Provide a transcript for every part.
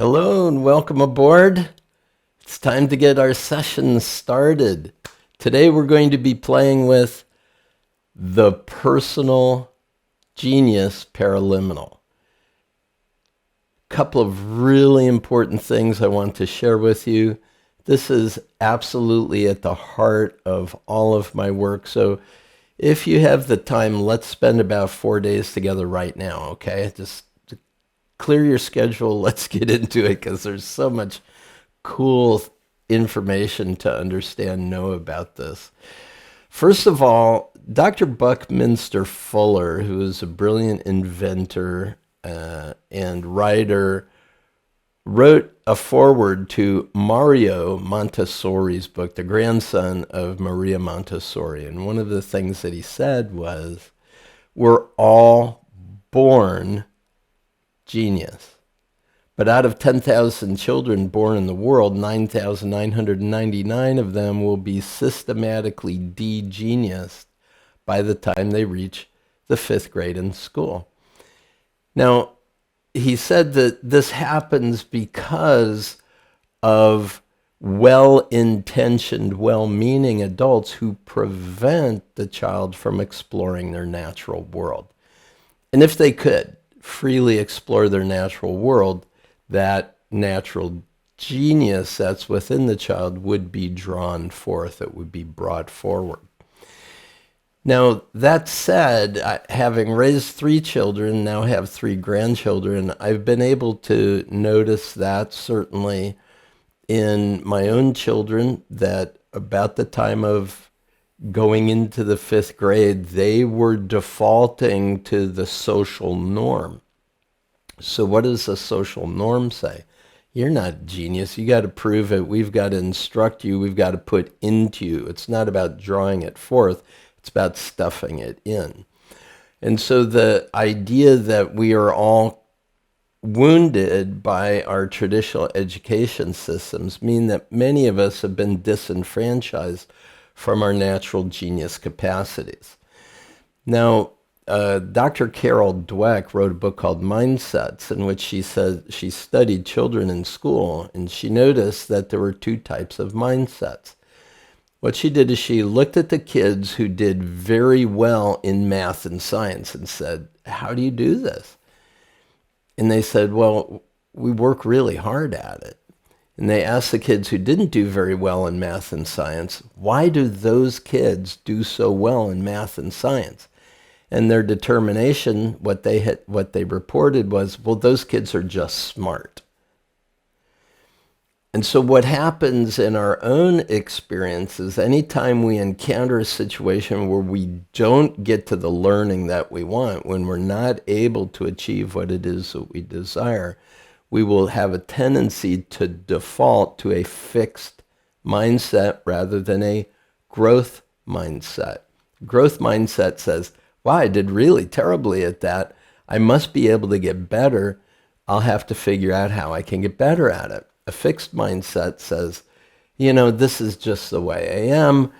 Hello and welcome aboard. It's time to get our session started. Today we're going to be playing with the personal genius paraliminal. Couple of really important things I want to share with you. This is absolutely at the heart of all of my work. So if you have the time, let's spend about 4 days together right now, okay? Just clear your schedule. Let's get into it because there's so much cool information to understand, know about this. First of all, Dr. Buckminster Fuller, who is a brilliant inventor and writer, wrote a foreword to Mario Montessori's book, the grandson of Maria Montessori. And one of the things that he said was, we're all born genius. But out of 10,000 children born in the world, 9,999 of them will be systematically de-geniused by the time they reach the 5th grade in school. Now, he said that this happens because of well-intentioned, well-meaning adults who prevent the child from exploring their natural world. And if they could freely explore their natural world, that natural genius that's within the child would be drawn forth. It would be brought forward. Now, that said, having raised 3 children, now have 3 grandchildren, I've been able to notice that certainly in my own children, that about the time of going into the 5th grade, they were defaulting to the social norm. So what does the social norm say? You're not genius. You got to prove it. We've got to instruct you. We've got to put into you. It's not about drawing it forth. It's about stuffing it in. And so the idea that we are all wounded by our traditional education systems mean that many of us have been disenfranchised from our natural genius capacities. Now, Dr. Carol Dweck wrote a book called Mindsets, in which she said she studied children in school, and she noticed that there were 2 types of mindsets. What she did is she looked at the kids who did very well in math and science and said, how do you do this? And they said, well, we work really hard at it. And they asked the kids who didn't do very well in math and science, why do those kids do so well in math and science? And their determination, what they reported was, well, those kids are just smart. And so what happens in our own experience is anytime we encounter a situation where we don't get to the learning that we want, when we're not able to achieve what it is that we desire, we will have a tendency to default to a fixed mindset rather than a growth mindset. Growth mindset says, wow, I did really terribly at that. I must be able to get better. I'll have to figure out how I can get better at it. A fixed mindset says, you know, this is just the way I am.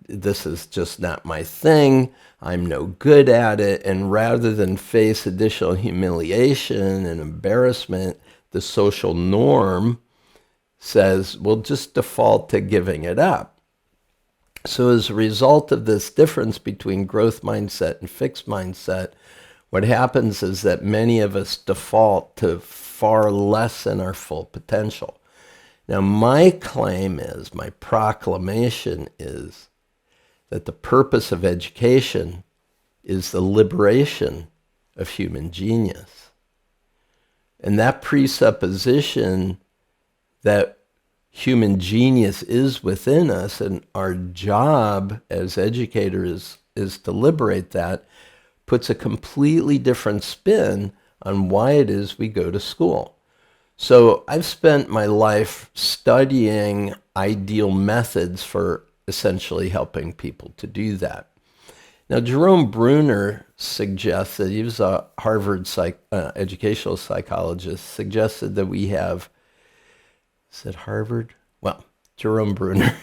This is just not my thing. I'm no good at it. And rather than face additional humiliation and embarrassment, the social norm says, we'll just default to giving it up. So as a result of this difference between growth mindset and fixed mindset, what happens is that many of us default to far less than our full potential. Now, my claim is, my proclamation is, that the purpose of education is the liberation of human genius. And that presupposition that human genius is within us, and our job as educators is to liberate that, puts a completely different spin on why it is we go to school. So I've spent my life studying ideal methods for essentially helping people to do that. Now, Jerome Bruner suggested, he was a Harvard educational psychologist, suggested that we have, is it Harvard? Well, Jerome Bruner,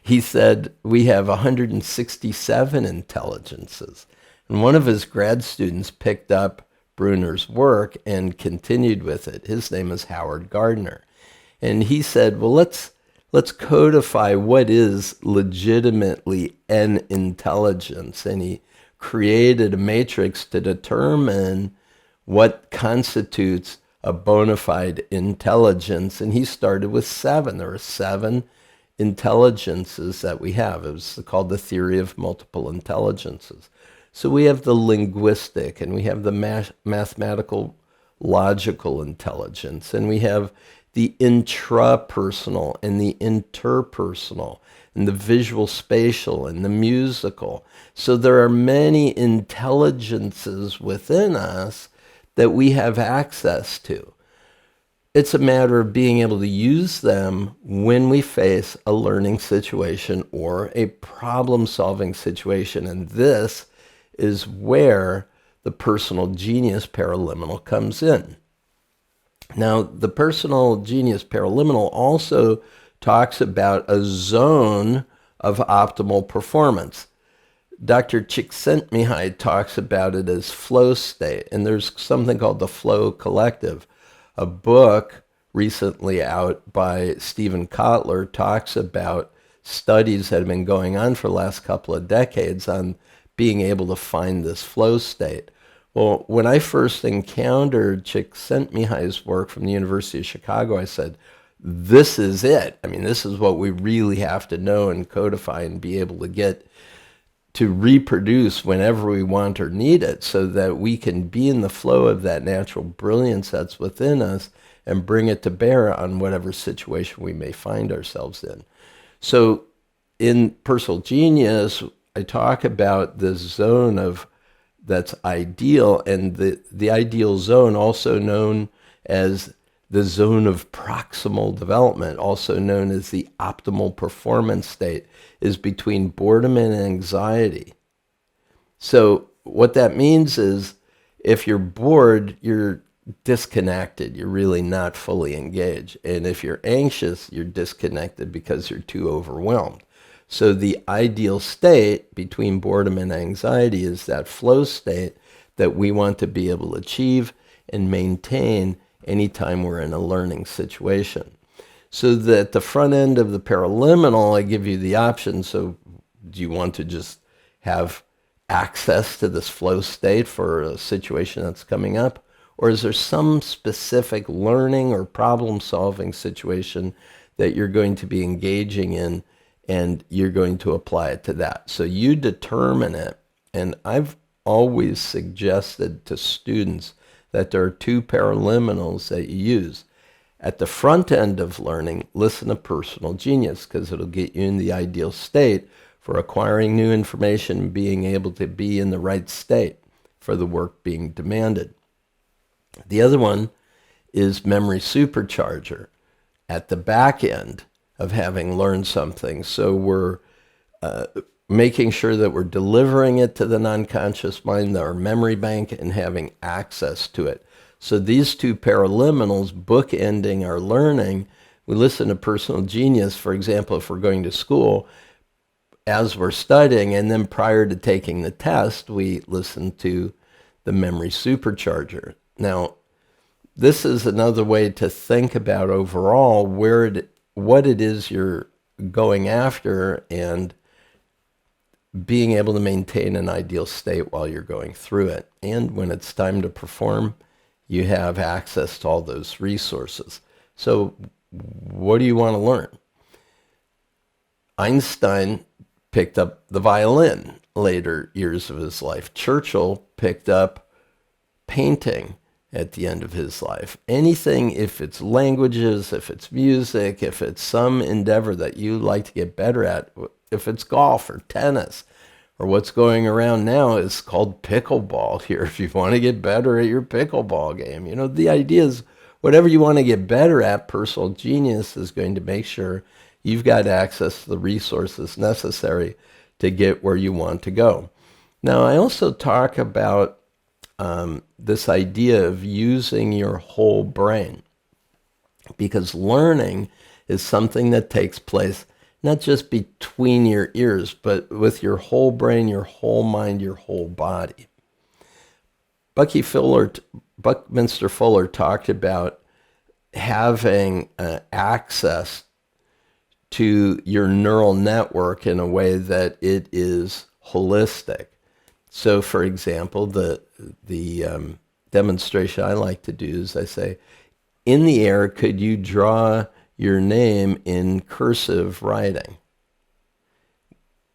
he said we have 167 intelligences. And one of his grad students picked up Bruner's work and continued with it. His name is Howard Gardner. And he said, well, let's codify what is legitimately an intelligence. And he created a matrix to determine what constitutes a bona fide intelligence. And he started with 7. There are 7 intelligences that we have. It was called the theory of multiple intelligences. So we have the linguistic, and we have the mathematical logical intelligence, and we have the intrapersonal and the interpersonal, and the visual spatial and the musical. So there are many intelligences within us that we have access to. It's a matter of being able to use them when we face a learning situation or a problem-solving situation. And this is where the personal genius paraliminal comes in. Now, the personal genius paraliminal also talks about a zone of optimal performance. Dr. Csikszentmihalyi talks about it as flow state, and there's something called the Flow Collective. A book recently out by Stephen Kotler talks about studies that have been going on for the last couple of decades on being able to find this flow state. Well, when I first encountered Csikszentmihalyi's work from the University of Chicago, I said, this is it. I mean, this is what we really have to know and codify and be able to get to reproduce whenever we want or need it, so that we can be in the flow of that natural brilliance that's within us and bring it to bear on whatever situation we may find ourselves in. So in Personal Genius, I talk about this zone of that's ideal, and the ideal zone, also known as the zone of proximal development, also known as the optimal performance state, is between boredom and anxiety. So what that means is if you're bored, you're disconnected. You're really not fully engaged. And if you're anxious, you're disconnected because you're too overwhelmed. So the ideal state between boredom and anxiety is that flow state that we want to be able to achieve and maintain anytime we're in a learning situation. So that the front end of the paraliminal, I give you the option. So do you want to just have access to this flow state for a situation that's coming up? Or is there some specific learning or problem-solving situation that you're going to be engaging in, and you're going to apply it to that? So you determine it. And I've always suggested to students that there are 2 paraliminals that you use. At the front end of learning, listen to Personal Genius, because it'll get you in the ideal state for acquiring new information and being able to be in the right state for the work being demanded. The other one is Memory Supercharger at the back end of having learned something. So we're making sure that we're delivering it to the non-conscious mind, our memory bank, and having access to it. So these 2 paraliminals bookending our learning, we listen to Personal Genius, for example, if we're going to school, as we're studying, and then prior to taking the test, we listen to the Memory Supercharger. Now, this is another way to think about overall what it is you're going after and being able to maintain an ideal state while you're going through it. And when it's time to perform, you have access to all those resources. So what do you want to learn? Einstein picked up the violin later years of his life. Churchill picked up painting at the end of his life. Anything, if it's languages, if it's music, if it's some endeavor that you like to get better at, if it's golf or tennis, or what's going around now is called pickleball here, if you want to get better at your pickleball game. You know, the idea is whatever you want to get better at, Personal Genius is going to make sure you've got access to the resources necessary to get where you want to go. Now, I also talk about this idea of using your whole brain, because learning is something that takes place not just between your ears, but with your whole brain, your whole mind, your whole body. Buckminster Fuller talked about having access to your neural network in a way that it is holistic. So, for example, the demonstration I like to do is I say, in the air, could you draw your name in cursive writing?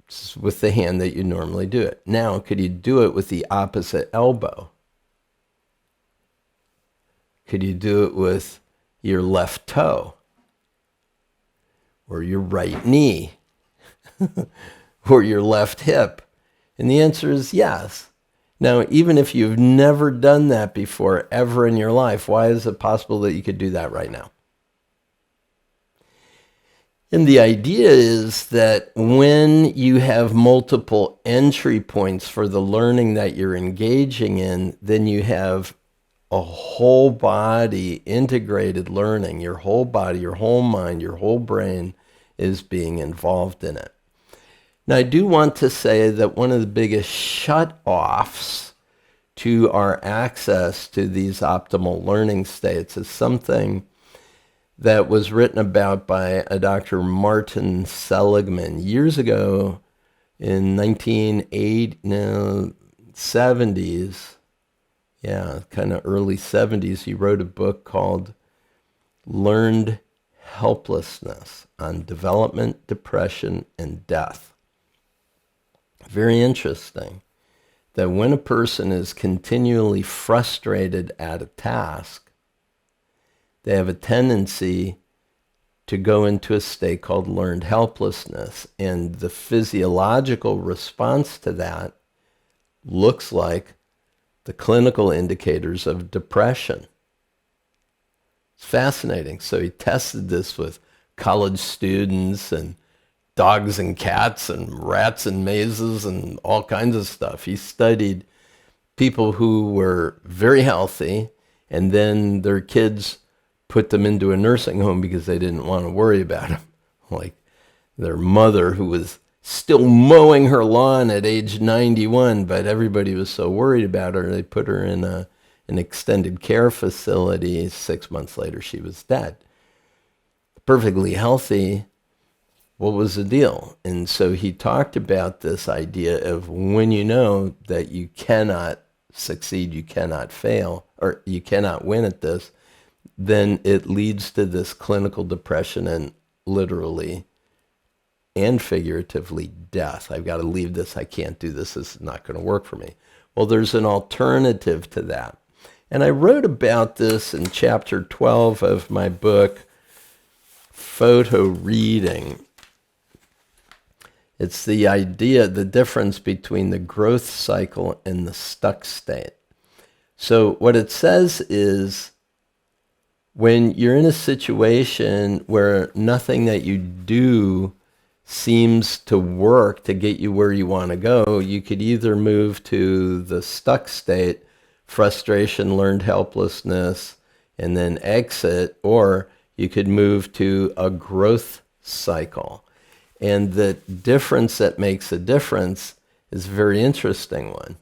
It's with the hand that you normally do it. Now, could you do it with the opposite elbow? Could you do it with your left toe? Or your right knee? Or your left hip? And the answer is yes. Now, even if you've never done that before, ever in your life, why is it possible that you could do that right now? And the idea is that when you have multiple entry points for the learning that you're engaging in, then you have a whole body integrated learning. Your whole body, your whole mind, your whole brain is being involved in it. Now, I do want to say that one of the biggest shut-offs to our access to these optimal learning states is something that was written about by a Dr. Martin Seligman years ago in 1970s. Yeah, kind of early 70s. He wrote a book called Learned Helplessness on Development, Depression, and Death. Very interesting that when a person is continually frustrated at a task, they have a tendency to go into a state called learned helplessness. And the physiological response to that looks like the clinical indicators of depression. It's fascinating. So he tested this with college students and dogs and cats and rats and mazes and all kinds of stuff. He studied people who were very healthy, and then their kids put them into a nursing home because they didn't want to worry about them. Like their mother, who was still mowing her lawn at age 91, but everybody was so worried about her, they put her in an extended care facility. 6 months later, she was dead. Perfectly healthy. What was the deal? And so he talked about this idea of when you know that you cannot succeed, you cannot fail, or you cannot win at this, then it leads to this clinical depression and literally and figuratively death. I've got to leave this. I can't do this. This is not going to work for me. Well, there's an alternative to that. And I wrote about this in chapter 12 of my book, Photo Reading. It's the idea, the difference between the growth cycle and the stuck state. So what it says is when you're in a situation where nothing that you do seems to work to get you where you want to go, you could either move to the stuck state, frustration, learned helplessness, and then exit, or you could move to a growth cycle. And the difference that makes a difference is a very interesting one.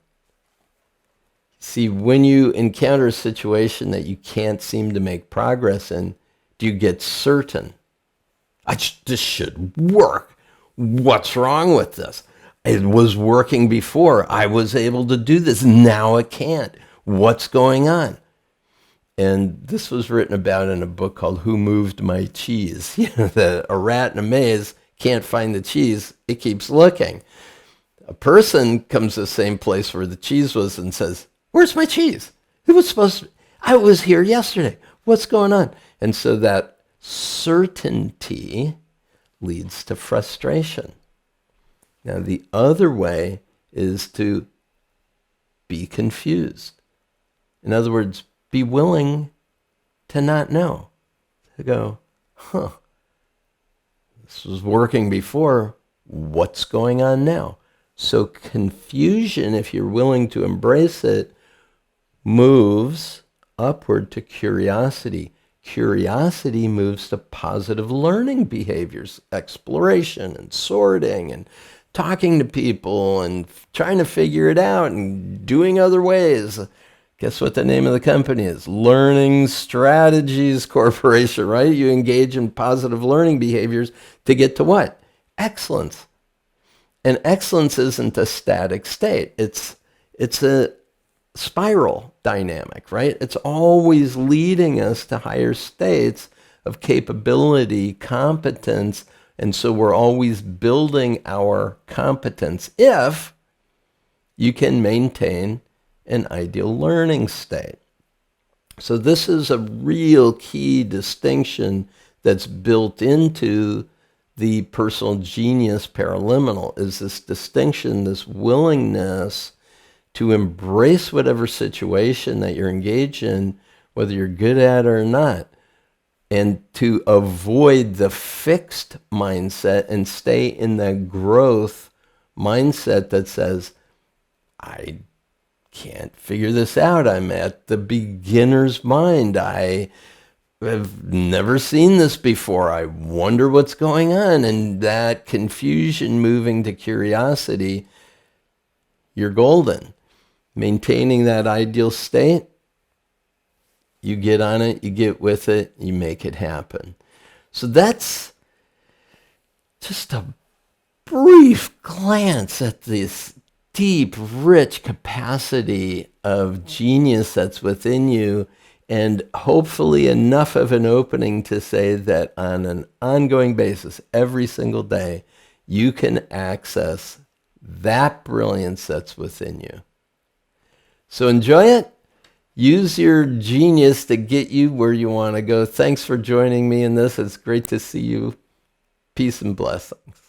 See, when you encounter a situation that you can't seem to make progress in, do you get certain? This should work. What's wrong with this? It was working before. I was able to do this. Now it can't. What's going on? And this was written about in a book called Who Moved My Cheese? You know, that a rat in a maze can't find the cheese. It keeps looking. A person comes to the same place where the cheese was and says, where's my cheese? It was supposed to, I was here yesterday. What's going on? And so that certainty leads to frustration. Now, the other way is to be confused. In other words, be willing to not know. To go, this was working before. What's going on now? So confusion, if you're willing to embrace it, moves upward to curiosity. Curiosity moves to positive learning behaviors, exploration and sorting and talking to people and trying to figure it out and doing other ways. Guess what the name of the company is? Learning Strategies Corporation, right? You engage in positive learning behaviors to get to what? Excellence. And excellence isn't a static state. It's a spiral dynamic, right? It's always leading us to higher states of capability, competence, and so we're always building our competence if you can maintain an ideal learning state. So this is a real key distinction that's built into the personal genius paraliminal, is this distinction, this willingness to embrace whatever situation that you're engaged in, whether you're good at it or not, and to avoid the fixed mindset and stay in the growth mindset that says, I can't figure this out. I'm at the beginner's mind. I have never seen this before. I wonder what's going on. And that confusion moving to curiosity, you're golden. Maintaining that ideal state, you get on it, you get with it, you make it happen. So that's just a brief glance at this deep, rich capacity of genius that's within you, and hopefully enough of an opening to say that on an ongoing basis, every single day, you can access that brilliance that's within you. So enjoy it. Use your genius to get you where you want to go. Thanks for joining me in this. It's great to see you. Peace and blessings.